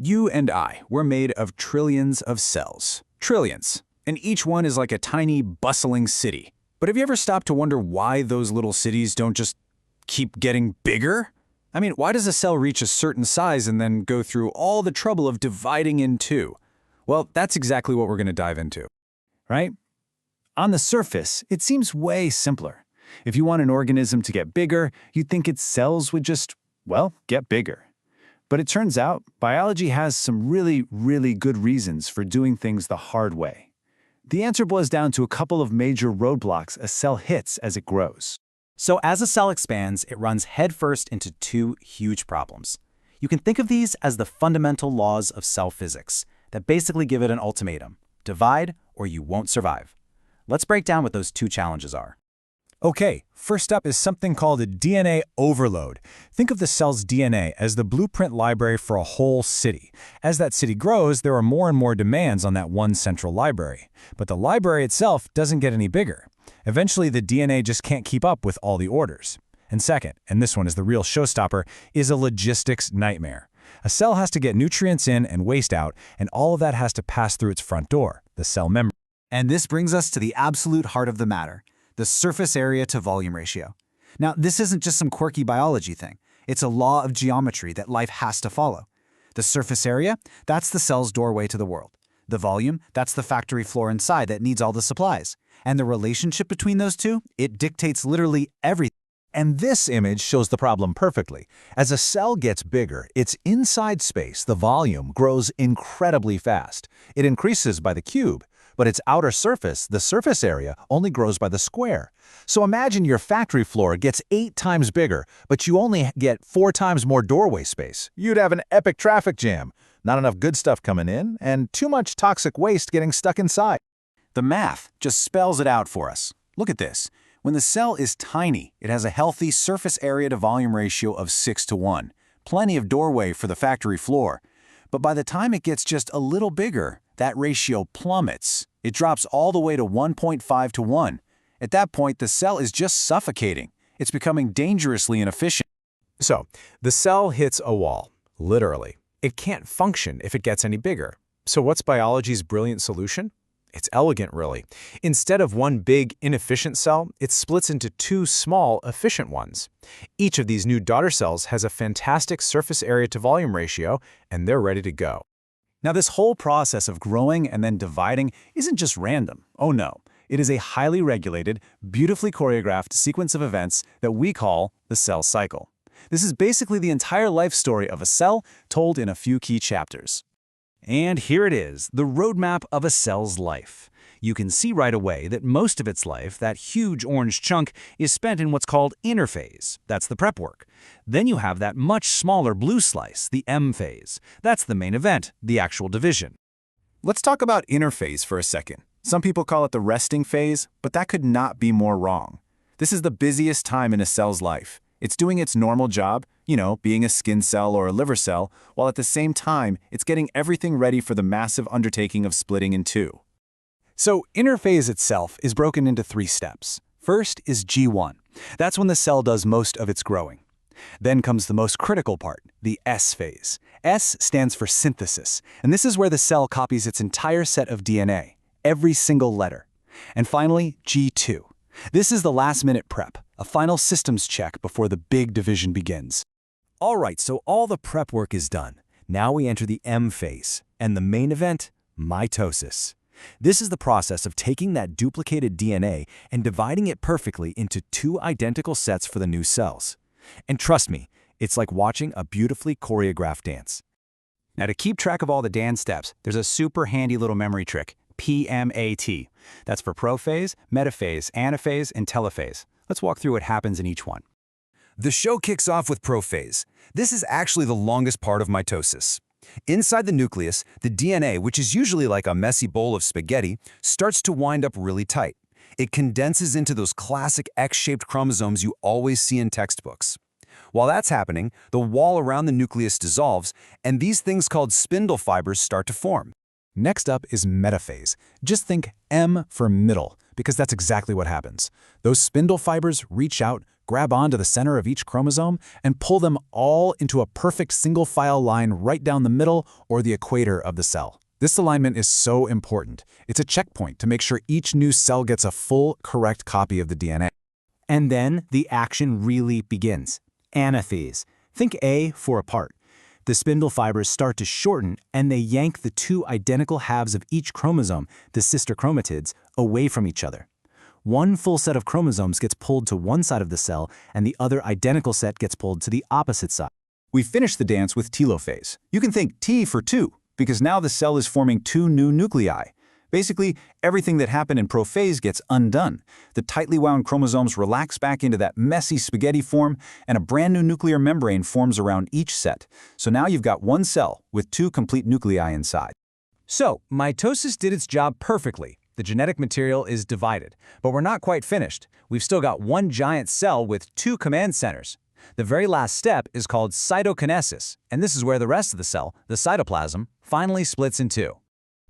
You and I, we're made of trillions of cells. Trillions. And each one is like a tiny, bustling city. But have you ever stopped to wonder why those little cities don't just keep getting bigger? I mean, why does a cell reach a certain size and then go through all the trouble of dividing in two? Well, that's exactly what we're going to dive into. Right? On the surface, it seems way simpler. If you want an organism to get bigger, you'd think its cells would just, well, get bigger. But it turns out, biology has some really, really good reasons for doing things the hard way. The answer boils down to a couple of major roadblocks a cell hits as it grows. So as a cell expands, it runs headfirst into two huge problems. You can think of these as the fundamental laws of cell physics that basically give it an ultimatum: divide or you won't survive. Let's break down what those two challenges are. Okay, first up is something called a DNA overload. Think of the cell's DNA as the blueprint library for a whole city. As that city grows, there are more and more demands on that one central library. But the library itself doesn't get any bigger. Eventually, the DNA just can't keep up with all the orders. And second, and this one is the real showstopper, is a logistics nightmare. A cell has to get nutrients in and waste out, and all of that has to pass through its front door, the cell membrane. And this brings us to the absolute heart of the matter: the surface area to volume ratio. Now, this isn't just some quirky biology thing. It's a law of geometry that life has to follow. The surface area, that's the cell's doorway to the world. The volume, that's the factory floor inside that needs all the supplies. And the relationship between those two, it dictates literally everything. And this image shows the problem perfectly. As a cell gets bigger, its inside space, the volume, grows incredibly fast. It increases by the cube, but its outer surface, the surface area, only grows by the square. So imagine your factory floor gets 8 times bigger, but you only get 4 times more doorway space. You'd have an epic traffic jam, not enough good stuff coming in, and too much toxic waste getting stuck inside. The math just spells it out for us. Look at this. When the cell is tiny, it has a healthy surface area to volume ratio of 6:1. Plenty of doorway for the factory floor. But by the time it gets just a little bigger, that ratio plummets. It drops all the way to 1.5:1. At that point, the cell is just suffocating. It's becoming dangerously inefficient. So, the cell hits a wall, literally. It can't function if it gets any bigger. So what's biology's brilliant solution? It's elegant, really. Instead of one big, inefficient cell, it splits into 2 small, efficient ones. Each of these new daughter cells has a fantastic surface area to volume ratio, and they're ready to go. Now, this whole process of growing and then dividing isn't just random. Oh no. It is a highly regulated, beautifully choreographed sequence of events that we call the cell cycle. This is basically the entire life story of a cell told in a few key chapters. And here it is, the roadmap of a cell's life. You can see right away that most of its life, that huge orange chunk, is spent in what's called interphase. That's the prep work. Then you have that much smaller blue slice, the M phase. That's the main event, the actual division. Let's talk about interphase for a second. Some people call it the resting phase, but that could not be more wrong. This is the busiest time in a cell's life. It's doing its normal job, being a skin cell or a liver cell, while at the same time, it's getting everything ready for the massive undertaking of splitting in 2. So, interphase itself is broken into 3 steps. First is G1. That's when the cell does most of its growing. Then comes the most critical part, the S phase. S stands for synthesis, and this is where the cell copies its entire set of DNA, every single letter. And finally, G2. This is the last-minute prep, a final systems check before the big division begins. All right, so all the prep work is done. Now we enter the M phase, and the main event, mitosis. This is the process of taking that duplicated DNA and dividing it perfectly into 2 identical sets for the new cells. And trust me, it's like watching a beautifully choreographed dance. Now, to keep track of all the dance steps, there's a super handy little memory trick, PMAT. That's for prophase, metaphase, anaphase, and telophase. Let's walk through what happens in each one. The show kicks off with prophase. This is actually the longest part of mitosis. Inside the nucleus, the DNA, which is usually like a messy bowl of spaghetti, starts to wind up really tight. It condenses into those classic X-shaped chromosomes you always see in textbooks. While that's happening, the wall around the nucleus dissolves, and these things called spindle fibers start to form. Next up is metaphase. Just think M for middle, because that's exactly what happens. Those spindle fibers reach out, grab onto the center of each chromosome, and pull them all into a perfect single-file line right down the middle or the equator of the cell. This alignment is so important. It's a checkpoint to make sure each new cell gets a full, correct copy of the DNA. And then the action really begins. Anaphase. Think A for apart. The spindle fibers start to shorten, and they yank the two identical halves of each chromosome, the sister chromatids, away from each other. One full set of chromosomes gets pulled to one side of the cell, and the other identical set gets pulled to the opposite side. We finish the dance with telophase. You can think T for 2, because now the cell is forming 2 new nuclei. Basically, everything that happened in prophase gets undone. The tightly wound chromosomes relax back into that messy spaghetti form, and a brand new nuclear membrane forms around each set. So now you've got one cell with 2 complete nuclei inside. So, mitosis did its job perfectly. The genetic material is divided, but we're not quite finished. We've still got one giant cell with 2 command centers. The very last step is called cytokinesis, and this is where the rest of the cell, the cytoplasm, finally splits in 2.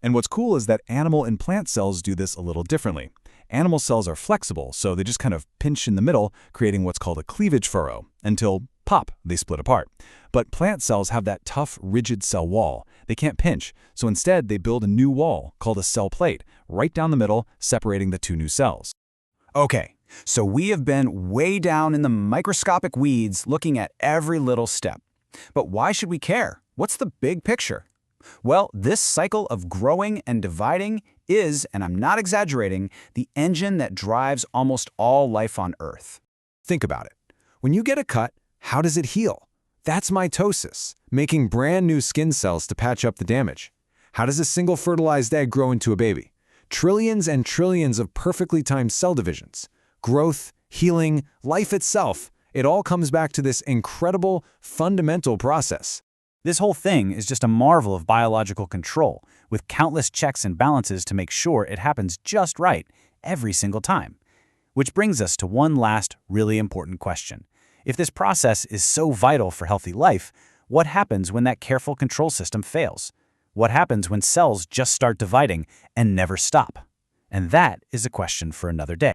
And what's cool is that animal and plant cells do this a little differently. Animal cells are flexible, so they just kind of pinch in the middle, creating what's called a cleavage furrow, until, pop, they split apart. But plant cells have that tough, rigid cell wall. They can't pinch, so instead they build a new wall, called a cell plate, right down the middle, separating the 2 new cells. Okay, so we have been way down in the microscopic weeds looking at every little step. But why should we care? What's the big picture? Well, this cycle of growing and dividing is, and I'm not exaggerating, the engine that drives almost all life on Earth. Think about it. When you get a cut, how does it heal? That's mitosis, making brand new skin cells to patch up the damage. How does a single fertilized egg grow into a baby? Trillions and trillions of perfectly timed cell divisions. Growth, healing, life itself, it all comes back to this incredible, fundamental process. This whole thing is just a marvel of biological control, with countless checks and balances to make sure it happens just right every single time. Which brings us to one last really important question. If this process is so vital for healthy life, what happens when that careful control system fails? What happens when cells just start dividing and never stop? And that is a question for another day.